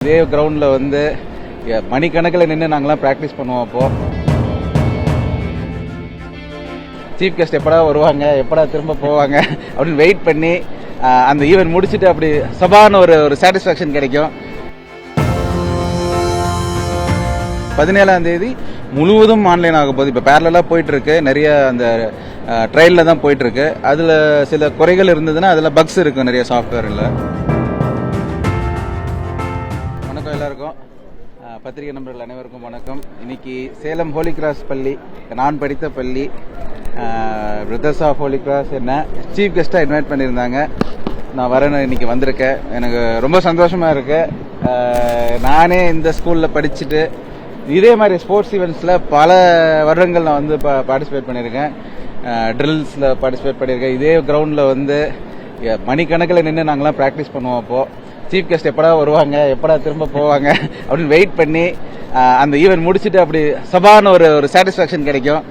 இதே கிரவுண்டில் வந்து மணிக்கணக்கில் நின்று நாங்களாம் ப்ராக்டிஸ் பண்ணுவோம். அப்போது சீஃப் கெஸ்ட் எப்படா வருவாங்க, எப்படா திரும்ப போவாங்க அப்படின்னு வெயிட் பண்ணி அந்த ஈவெண்ட் முடிச்சுட்டு அப்படி சபான ஒரு சாட்டிஸ்ஃபேக்ஷன் கிடைக்கும். 17ஆம் தேதி முழுவதும் ஆன்லைன் ஆக போகுது. இப்போ பேரலாக போயிட்டுருக்கு, நிறைய அந்த ட்ரையலில் தான் போயிட்டுருக்கு. அதில் சில குறைகள் இருந்ததுன்னா அதில் பக்ஸ் இருக்கும் நிறைய சாஃப்ட்வேரில். வணக்கம் எல்லாருக்கும், பத்திரிகை நண்பர்கள் அனைவருக்கும் வணக்கம். இன்னைக்கு சேலம் ஹோலி கிராஸ் பள்ளி, நான் படித்த பள்ளி, பிரதர்ஸ் ஆஃப் ஹோலி கிராஸ் என்ன சீஃப் கெஸ்ட்டாக இன்வைட் பண்ணியிருந்தாங்க. நான் வரேன்னு இன்னைக்கு வந்திருக்கேன். எனக்கு ரொம்ப சந்தோஷமாக இருக்கு. நானே இந்த ஸ்கூலில் படிச்சுட்டு இதே மாதிரி ஸ்போர்ட்ஸ் ஈவெண்ட்ஸில் பல வருடங்கள் நான் வந்து பார்ட்டிசிபேட் பண்ணியிருக்கேன். ட்ரில்ஸில் பார்ட்டிசிபேட் பண்ணியிருக்கேன். இதே கிரவுண்டில் வந்து மணிக்கணக்கில் நின்று நாங்களாம் ப்ராக்டிஸ் பண்ணுவோம். அப்போது சீஃப் கெஸ்ட் எப்படா வருவாங்க, எப்படா திரும்ப போவாங்க அப்படின்னு வெயிட் பண்ணி அந்த ஈவெண்ட் முடிச்சுட்டு அப்படி சபான ஒரு சாட்டிஸ்ஃபேக்ஷன் கிடைக்கும்.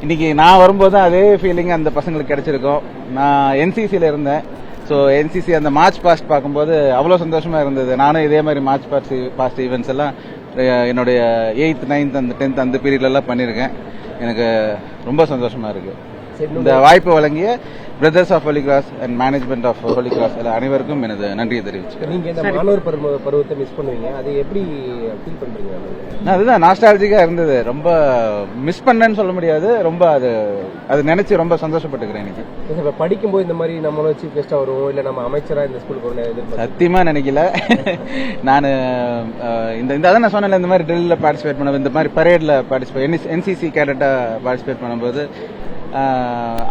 இன்னைக்கு நான் வரும்போது அதே ஃபீலிங் அந்த பசங்களுக்கு கிடைச்சிருக்கும். நான் என்சிசியில் இருந்தேன். ஸோ என்சிசி அந்த மார்ச் பாஸ்ட் பார்க்கும்போது அவ்வளோ சந்தோஷமாக இருந்தது. நானும் இதே மாதிரி மார்ச் பாஸ்ட் ஈவெண்ட்ஸ் எல்லாம் என்னுடைய 8th 9th அந்த 10th அந்த பீரியட்லலாம் பண்ணியிருக்கேன். எனக்கு ரொம்ப சந்தோஷமாக இருக்குது. இந்த வாய்ப்பு வழங்கிய Brothers of Holy Cross and management of Holy Cross அனைவருக்கும் எனது நன்றியை தெரிவிச்சுக்கிறேன். நீங்க இந்த மாணவர் பருவத்தை மிஸ் பண்ணுவீங்க, அது எப்படி ஃபீல் பண்றீங்க? அதுதான் நாஸ்டாலஜிக்கா இருந்தது. ரொம்ப மிஸ் பண்ணேன்னு சொல்ல முடியாது, ரொம்ப அது நினைச்சு ரொம்ப சந்தோஷப்பட்டுக்கிறேன். இன்னைக்கு இப்ப படிக்கும்போது இந்த மாதிரி நம்மளும் சீஃப் கெஸ்டா வருவோம், இல்ல நம்ம அமைச்சரா இந்த ஸ்கூலுக்கு வருவோம் சத்தியமா நினைக்கல. நான் இந்த அதான் நான் சொன்னேன், இந்த மாதிரி ட்ரில்ல பார்ட்டிசிபேட் பண்ண, இந்த மாதிரி பரேட்ல பார்ட்டிசிபேட், என்சிசி கேடட்டா பார்ட்டிசிபேட் பண்ணும்போது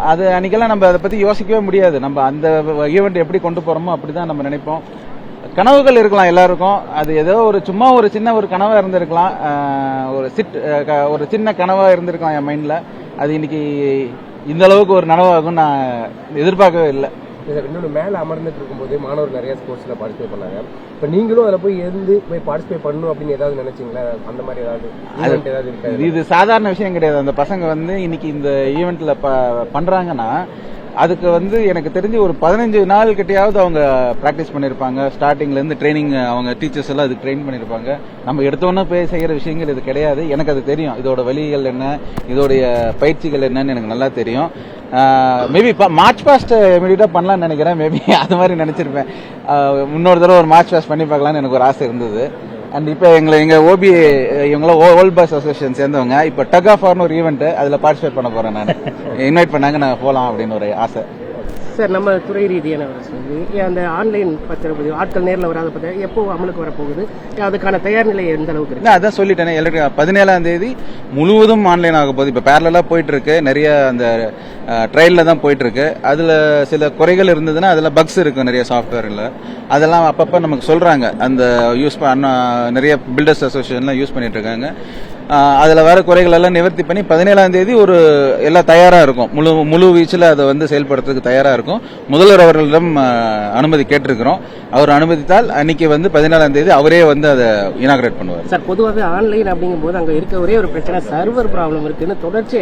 அது அன்னைக்கெல்லாம் நம்ம அதை பத்தி யோசிக்கவே முடியாது. நம்ம அந்த ஈவெண்ட் எப்படி கொண்டு போறோமோ அப்படிதான் நம்ம நினைப்போம். கனவுகள் இருக்கலாம் எல்லாருக்கும். அது ஏதோ சும்மா ஒரு சின்ன ஒரு கனவா இருந்திருக்கலாம், ஒரு சின்ன கனவா இருந்திருக்கலாம் என் மைண்ட்ல. அது இன்னைக்கு இந்த அளவுக்கு ஒரு நனவாகும் நான் எதிர்பார்க்கவே இல்லை. இன்னொன்று, மேலே அமர்ந்துட்டு இருக்கும்போது மாணவர் நிறைய ஸ்போர்ட்ஸ்ல பார்ட்டிசிபேட் பண்ணாங்க. இப்போ நீங்களும் அதில் போய் பார்ட்டிசிபேட் பண்ணணும் அப்படின்னு ஏதாவது நினைச்சீங்களா? அந்த மாதிரி ஏதாவது இருக்காது? இது சாதாரண விஷயம் கிடையாது. அந்த பசங்க வந்து இன்னைக்கு இந்த ஈவெண்ட்ல பண்றாங்கன்னா அதுக்கு வந்து எனக்கு தெரிஞ்சு ஒரு 15 நாள் கிட்டையாவது அவங்க பிராக்டிஸ் பண்ணிருப்பாங்க. ஸ்டார்டிங்ல இருந்து ட்ரைனிங், அவங்க டீச்சர்ஸ் எல்லாம் அதுக்கு ட்ரெயின் பண்ணிருப்பாங்க. நம்ம எடுத்தோன்னே போய் செய்யற விஷயங்கள் இது கிடையாது. எனக்கு அது தெரியும். இதோட வழிகள் என்ன, இதோடைய பயிற்சிகள் என்னன்னு எனக்கு நல்லா தெரியும். மேபி மார்ச் பாஸ்ட் இமீடியட்டா பண்ணலாம்னு நினைக்கிறேன். மேபி அது மாதிரி நினைச்சிருப்பேன். இன்னொரு தடவை ஒரு மார்ச் பாஸ்ட் பண்ணி பார்க்கலாம்னு எனக்கு ஒரு ஆசை இருந்தது. அண்ட் இப்போ எங்க ஓபி இவங்களாம் ஓல்ட் பாய்ஸ் அசோசியேஷன் சேர்ந்தவங்க இப்போ டக் ஆஃப் வார்னு ஒரு ஈவெண்ட் அதில் பார்ட்டிசிபேட் பண்ண போறேன். நான் இன்வைட் பண்ணாங்க, நான் போகலாம் அப்படின்னு ஒரு ஆசை. சார், நம்ம துறை ரீதியான அந்த ஆன்லைன் பத்திர ஆட்கள் நேரில் வராத பற்றி எப்போ அமலுக்கு வரப்போகுது, அதுக்கான தயார் நிலை எந்த அளவுக்கு இருக்கு? அதான் சொல்லிட்டேன். 17ஆம் தேதி முழுவதும் ஆன்லைன் ஆக போகுது. இப்போ பேரலாக போயிட்டு இருக்கு, நிறைய அந்த ட்ரையலில் தான் போயிட்டு இருக்கு. அதில் சில குறைகள் இருந்ததுன்னா அதில் பக்ஸ் இருக்கும் நிறைய சாஃப்ட்வேரில். அதெல்லாம் அப்பப்போ நமக்கு சொல்றாங்க. அந்த யூஸ் நிறைய பில்டர்ஸ் அசோசியேஷன்லாம் யூஸ் பண்ணிட்டு இருக்காங்க. அதில் வர குறைகள் எல்லாம் நிவர்த்தி பண்ணி 17ஆம் தேதி எல்லாம் தயாரா இருக்கும். முழு வீச்சில் அதை வந்து செயல்படுறதுக்கு தயாரா இருக்கும். முதல்வர் அவர்களிடம் அனுமதி கேட்டிருக்கிறோம். அவர் அனுமதித்தால் அன்னைக்கு வந்து 17ஆம் தேதி அவரே வந்து அதை இனாகிரேட் பண்ணுவார். சார், பொதுவாகவே ஆன்லைன் அப்படிங்கும்போது அங்க இருக்க ஒரே ஒரு பிரச்சனை சர்வர் ப்ராப்ளம் இருக்குன்னு தொடர்ச்சி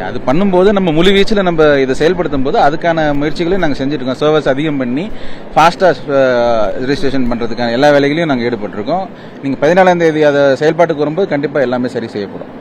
அது பண்ணும்போது நம்ம முழு வீச்சில் நம்ம இதை செயல்படுத்தும் போது அதுக்கான முயற்சிகளையும் நாங்கள் செஞ்சுட்டு இருக்கோம். சர்வர்ஸ் அதிகம் பண்ணி ஃபாஸ்டா ரெஜிஸ்ட்ரேஷன் பண்றதுக்கான எல்லா வேலைகளையும் நாங்கள் ஈடுபட்டிருக்கோம். நீங்க 17ஆம் தேதி அதை செயல்பாட்டுக்கு வரும்போது கண்டிப்பா எல்லாமே சரி செய்யப்படும்.